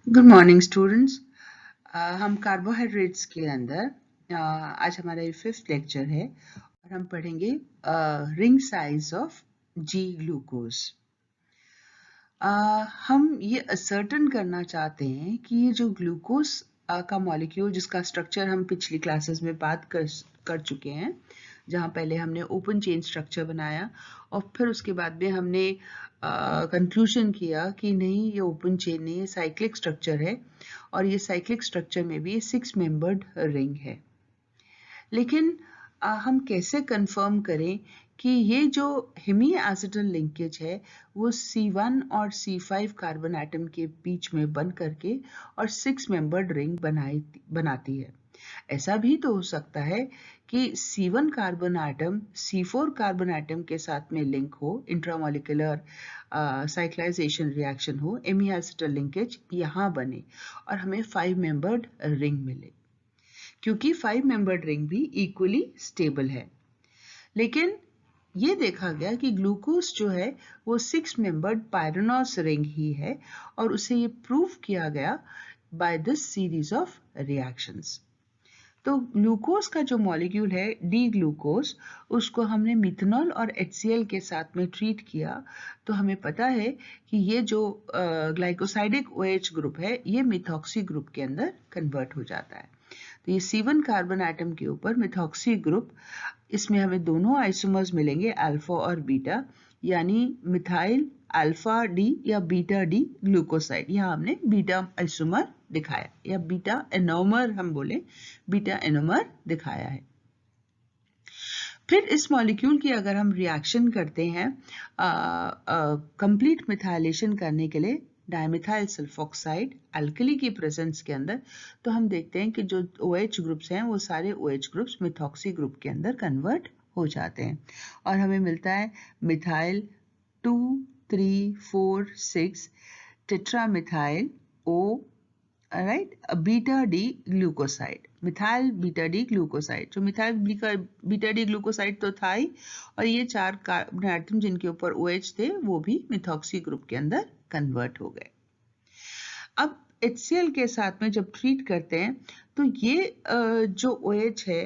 Good morning students. हम carbohydrates के अंदर आज हमारा ये 5th लेक्चर है और हम पढ़ेंगे ring size of G glucose. हम ये असर्टन करना चाहते हैं कि ये जो ग्लूकोज का मॉलिक्यूल जिसका स्ट्रक्चर हम पिछली क्लासेस में बात कर चुके हैं, जहाँ पहले हमने ओपन चेन स्ट्रक्चर बनाया और फिर उसके बाद में हमने कंक्लूजन किया कि नहीं, ये ओपन चेन नहीं, ये साइक्लिक स्ट्रक्चर है और ये साइक्लिक स्ट्रक्चर में भी 6 मेंबर्ड रिंग है। लेकिन हम कैसे कंफर्म करें कि ये जो हेमी एसिटल लिंकेज है वो C1 और C5 कार्बन एटम के बीच में बन करके और 6 मेंबर्ड रिंग बनाती है। ऐसा भी तो हो सकता है कि C1 carbon atom C4 carbon atom के साथ में लिंक हो, इंट्रामोलिकुलर साइक्लाइजेशन रिएक्शन हो, हेमी एसिटल लिंकेज यहाँ बने और हमें 5 मेंबर्ड रिंग मिले, क्योंकि 5 मेंबर्ड रिंग भी इक्वली स्टेबल है। लेकिन ये देखा गया कि ग्लूकोज जो है वो 6 मेंबर्ड पायरेनोस रिंग ही है और उसे ये प्रूव किया गया by this series of reactions. तो ग्लूकोज का जो मॉलिक्यूल है डी ग्लूकोज, उसको हमने मिथेनॉल और HCl के साथ में ट्रीट किया तो हमें पता है कि ये जो ग्लाइकोसाइडिक OH ग्रुप है ये मिथॉक्सी ग्रुप के अंदर कन्वर्ट हो जाता है। तो ये C1 कार्बन एटम के ऊपर मिथॉक्सी ग्रुप, इसमें हमें दोनों आइसोमर्स मिलेंगे अल्फा और बीटा, यानी मिथाइल अल्फा डी या बीटा डी ग्लूकोसाइड। यहाँ हमने बीटा आइसोमर दिखाया या बीटा एनोमर, हम बोले बीटा एनोमर दिखाया है। फिर इस मॉलिक्यूल की अगर हम रिएक्शन करते हैं कंप्लीट मिथाइलेशन करने के लिए डाइमिथाइल सल्फोक्साइड अल्कली की प्रेजेंस के अंदर, तो हम देखते हैं कि जो OH ग्रुप्स हैं वो सारे OH ग्रुप्स मिथॉक्सी ग्रुप के अंदर कन्वर्ट हो जाते हैं और हमें मिलता है methyl 2, 3, 4, 6 टेट्रामिथाइल O, right, beta D glucoside, methyl beta D glucoside. जो मिथाइल बीटा डी ग्लूकोसाइड तो था ही, और ये 4 कार्बन एटम जिनके ऊपर OH थे वो भी मिथॉक्सी ग्रुप के अंदर कन्वर्ट हो गए। अब HCl के साथ में जब ट्रीट करते हैं तो ये जो OH है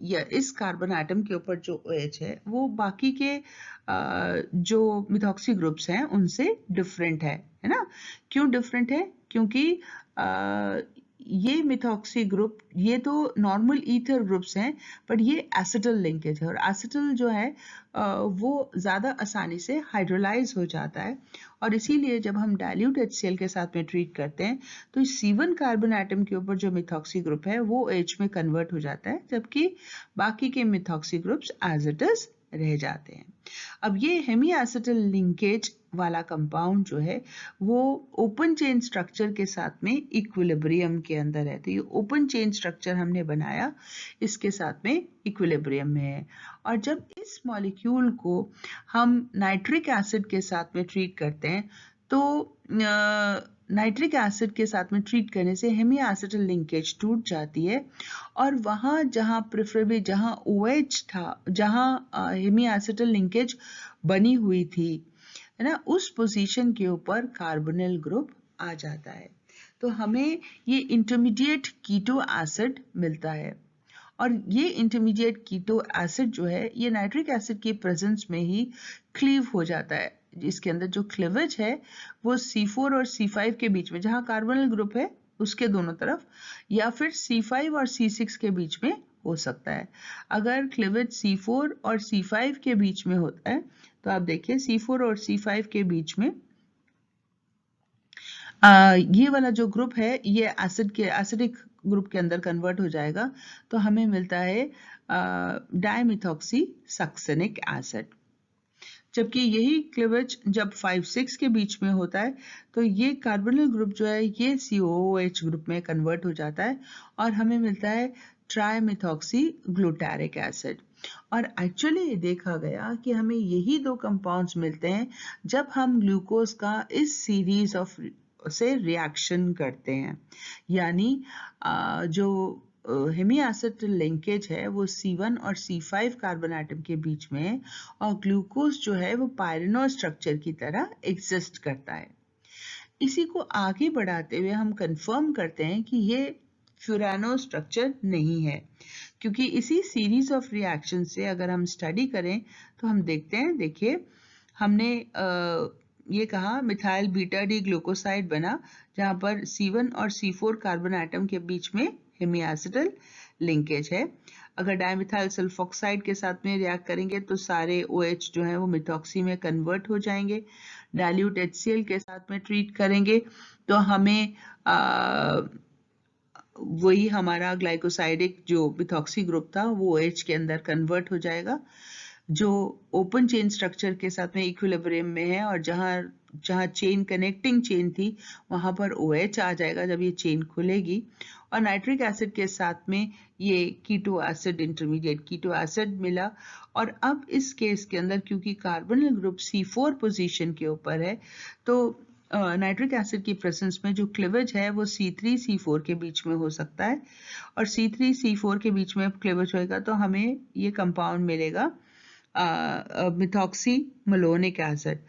या इस कार्बन एटम के ऊपर जो OH है वो बाकी के जो मिथॉक्सी ग्रुप्स हैं उनसे डिफरेंट है ना? क्यों डिफरेंट है? क्योंकि ये मिथॉक्सी ग्रुप, ये तो नॉर्मल ईथर ग्रुप्स हैं, बट ये एसिटल लिंकेज है और एसिटल जो है वो ज़्यादा आसानी से हाइड्रोलाइज हो जाता है और इसीलिए जब हम डाइल्यूट HCl के साथ में ट्रीट करते हैं तो C1 कार्बन एटम के ऊपर जो मिथॉक्सी ग्रुप है वो OH में कन्वर्ट हो जाता है, जबकि बाकी के methoxy groups as it is रह जाते हैं। अब ये हेमी एसिटल लिंकेज वाला कंपाउंड जो है वो ओपन चेन स्ट्रक्चर के साथ में इक्विलिब्रियम के अंदर है। तो ये ओपन चेन स्ट्रक्चर हमने बनाया, इसके साथ में इक्विलिब्रियम में है। और जब इस मॉलिक्यूल को हम नाइट्रिक एसिड के साथ में ट्रीट करते हैं तो नाइट्रिक एसिड के साथ में ट्रीट करने से हेमी एसिटल लिंकेज टूट जाती है और वहाँ जहाँ प्रेफरेबली जहाँ OH था, जहाँ हेमी एसिटल लिंकेज बनी हुई थी, है ना, उस पोजीशन के ऊपर कार्बोनिल ग्रुप आ जाता है। तो हमें ये इंटरमीडिएट कीटो एसिड मिलता है और ये इंटरमीडिएट कीटो एसिड जो है ये नाइट्रिक एसिड की प्रेजेंस में ही क्लीव हो जाता है। इसके अंदर जो क्लीवेज है वो C4 और C5 के बीच में, जहाँ कार्बोनिल ग्रुप है उसके दोनों तरफ, या फिर C5 और C6 के बीच में हो सकता है। अगर क्लीवेज C4 और C5 के बीच में होता है तो आप देखिए C4 और C5 के बीच में ये वाला जो ग्रुप है ये एसिड के एसिडिक ग्रुप के अंदर कन्वर्ट हो जाएगा, तो हमें मिलता है डाइमिथॉक्सी सक्सेनिक एसिड। जबकि यही क्लीवेज जब 5-6 के बीच में होता है तो ये कार्बोनिल ग्रुप जो है ये COOH ग्रुप में कन्वर्ट हो जाता है और हमें मिलता है ट्राइमिथॉक्सी ग्लूटारिक एसिड। और एक्चुअली ये देखा गया कि हमें यही दो कंपाउंड्स मिलते हैं जब हम ग्लूकोज का इस सीरीज ऑफ से रिएक्शन करते हैं, यानी जो हेमी एसिटल लिंकेज है वो C1 और C5 कार्बन एटम के बीच में है और ग्लूकोज जो है वो पायरेनोस स्ट्रक्चर की तरह एग्जिस्ट करता है। इसी को आगे बढ़ाते हुए हम कंफर्म करते हैं कि ये फ्यूरानो स्ट्रक्चर नहीं है, क्योंकि इसी सीरीज ऑफ रिएक्शन से अगर हम स्टडी करें तो हम देखते हैं, देखिए हमने ये कहा मिथाइल बीटा डी ग्लूकोसाइड बना जहां पर C1 और C4 कार्बन एटम के बीच में हेमिएसिटल लिंकेज है। अगर डायमिथाइल सल्फोक्साइड के साथ में रिएक्ट करेंगे तो सारे OH जो है वो मिथॉक्सी में कन्वर्ट हो जाएंगे। डाइल्यूट HCl के साथ में ट्रीट करेंगे तो हमें वही हमारा ग्लाइकोसाइडिक जो मिथॉक्सी ग्रुप था वो OH के अंदर कन्वर्ट हो जाएगा, जो ओपन चेन स्ट्रक्चर के साथ में इक्विलिब्रियम में है, और जहां चेन कनेक्टिंग चेन थी वहां पर OH आ जाएगा जब ये चेन खुलेगी, और नाइट्रिक एसिड के साथ में ये keto acid, intermediate keto acid मिला। और अब इस केस के अंदर क्योंकि कार्बोनिल ग्रुप C4 पोजीशन के ऊपर है तो नाइट्रिक एसिड की प्रेजेंस में जो क्लीवेज है वो C3-C4 के बीच में हो सकता है, और C3-C4 के बीच में क्लीवेज होएगा तो हमें ये कंपाउंड मिलेगा मिथॉक्सी मलोनिक एसिड,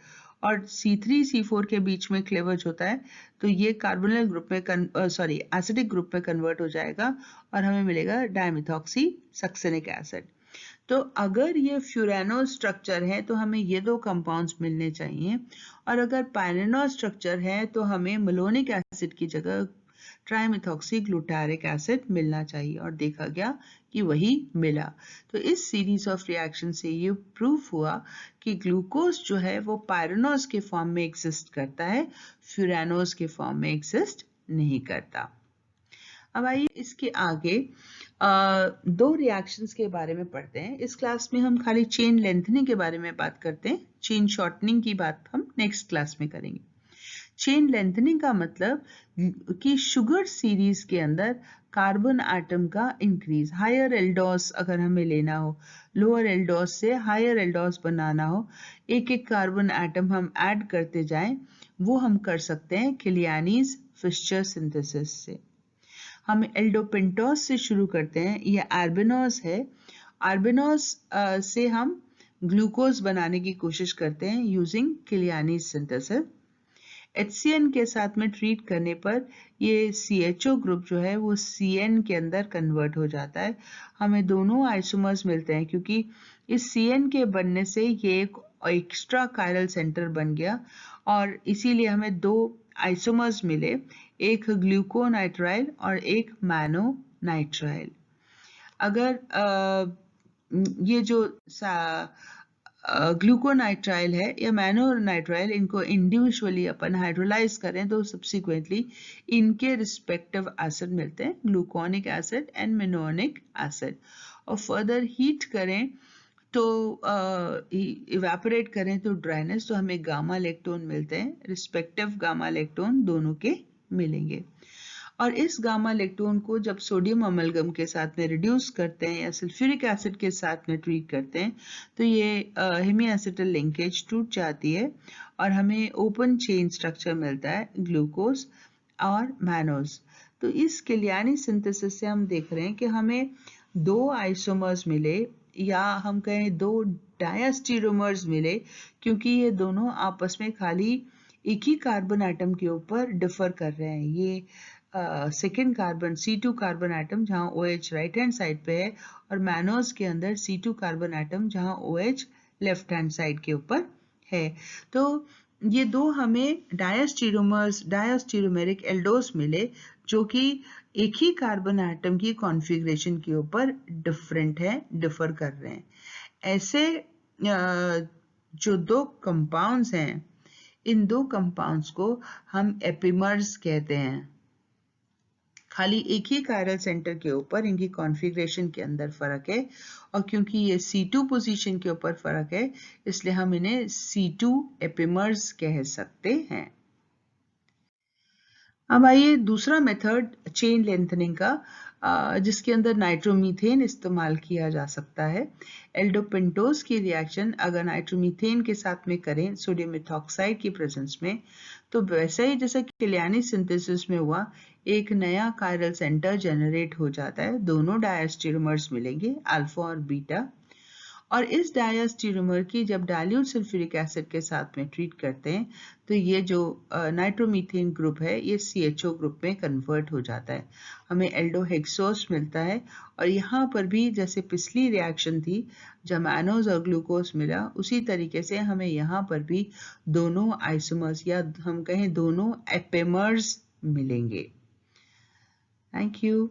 और C3-C4 के बीच में क्लीवेज होता है तो ये कार्बोनिल ग्रुप में एसिडिक ग्रुप में कन्वर्ट हो जाएगा और हमें मिलेगा डायमिथॉक्सी सक्सेनिक एसिड। तो अगर ये फ्यूरानो स्ट्रक्चर है तो हमें ये दो कंपाउंड्स मिलने चाहिए, और अगर पायरेनो स्ट्रक्चर है तो हमें मलोनिक एसिड की जगह ट्राइमिथॉक्सी ग्लूटारिक एसिड मिलना चाहिए, और देखा गया कि वही मिला। तो इस सीरीज ऑफ रिएक्शन से ये प्रूफ हुआ कि ग्लूकोज जो है वो पायरेनोज के फॉर्म में एग्जिस्ट करता है, फ्यूरानोज के फॉर्म में एग्जिस्ट नहीं करता। अब आइए इसके आगे दो रिएक्शंस के बारे में पढ़ते हैं। इस क्लास में हम खाली चेन लेंथनिंग के बारे में बात करते हैं, चेन शॉर्टनिंग की बात हम नेक्स्ट क्लास में करेंगे। चेन लेंथनिंग का मतलब कि शुगर सीरीज के अंदर कार्बन एटम का इंक्रीज, हायर एल्डोस अगर हमें लेना हो, लोअर एल्डोस से हायर एल्डोस बनाना हो, एक एक कार्बन एटम हम ऐड करते जाएं, वो हम कर सकते हैं किलियानीज फिश्चर सिंथेसिस से। हम एल्डोपेंटोस से शुरू करते हैं, ये आर्बेनोस है, आर्बेनोस से हम ग्लूकोज बनाने की कोशिश करते हैं यूजिंग किलियानीज सिंथेसिस। HCN के साथ में ट्रीट करने पर ये CHO ग्रुप जो है वो CN के अंदर कन्वर्ट हो जाता है, हमें दोनों आइसोमर्स मिलते हैं, क्योंकि इस CN के बनने से ये एक एक्स्ट्रा कायरल सेंटर बन गया और इसीलिए हमें दो आइसोमर्स मिले, एक ग्लूकोनाइट्राइल और एक मैनोनाइट्राइल। अगर ये जो ग्लूकोनाइट्राइल है या मैनोनाइट्राइल, इनको इंडिविजुअली अपन हाइड्रोलाइज करें तो सब्सिक्वेंटली इनके रिस्पेक्टिव एसिड मिलते हैं, ग्लूकोनिक एसिड एंड मेनोनिक एसिड, और फर्दर हीट करें तो इवेपोरेट करें तो ड्राइनेस, तो हमें गामा लेक्टोन मिलते हैं, रिस्पेक्टिव गामा लेक्टोन दोनों के मिलेंगे। और इस गामा लेक्टोन को जब सोडियम अमलगम के साथ में रिड्यूस करते हैं या सल्फ्यूरिक एसिड के साथ में ट्रीट करते हैं तो ये हेमिएसिटल लिंकेज टूट जाती है और हमें ओपन चेन स्ट्रक्चर मिलता है, ग्लूकोज और मैनोज। तो इस किलियानी सिंथेसिस से हम देख रहे हैं कि हमें दो आइसोमर्स मिले, या हम कहें दो डायस्टीरोमर्स मिले, क्योंकि ये दोनों आपस में खाली एक ही कार्बन एटम के ऊपर डिफर कर रहे हैं। ये second carbon C2 carbon atom जहां OH राइट हैंड साइड पे है, और मैनोज के अंदर C2 कार्बन एटम जहां OH लेफ्ट हैंड साइड के ऊपर है। तो ये दो हमें डायस्टीरोमेरिक एल्डोस मिले जो कि एक ही कार्बन एटम की कॉन्फ़िगरेशन के ऊपर डिफरेंट है, डिफर कर रहे हैं। ऐसे जो दो कंपाउंड्स हैं, इन दो कंपाउंड्स को हम एपिमर्स कहते हैं। खाली एक ही कायरल सेंटर के ऊपर इनकी कॉन्फ़िगरेशन के अंदर फर्क है, और क्योंकि ये C2 पोजीशन के ऊपर फर्क है इसलिए हम इन्हें C2 एपिमर्स कह सकते हैं। अब आइए दूसरा मेथड चेन लेंथनिंग का, जिसके अंदर नाइट्रोमीथेन इस्तेमाल किया जा सकता है। एल्डोपेंटोज की रिएक्शन अगर नाइट्रोमीथेन के साथ में करें सोडियम मेथॉक्साइड की प्रेजेंस में, तो वैसे ही जैसा किलियानी सिंथेसिस में हुआ, एक नया कायरल सेंटर जनरेट हो जाता है, दोनों डायस्टीरोमर्स मिलेंगे अल्फा और बीटा, और इस डायस्टीरियोमर की जब डाइल्यूट सल्फ्यूरिक एसिड के साथ में ट्रीट करते हैं तो ये जो नाइट्रोमीथेन ग्रुप है ये CHO ग्रुप में कन्वर्ट हो जाता है, हमें एल्डोहेक्सोस मिलता है। और यहाँ पर भी जैसे पिछली रिएक्शन थी जब मैनोज और ग्लूकोज मिला, उसी तरीके से हमें यहाँ पर भी दोनों आइसोमर्स या हम कहें दोनों एपेमर्स मिलेंगे। Thank you.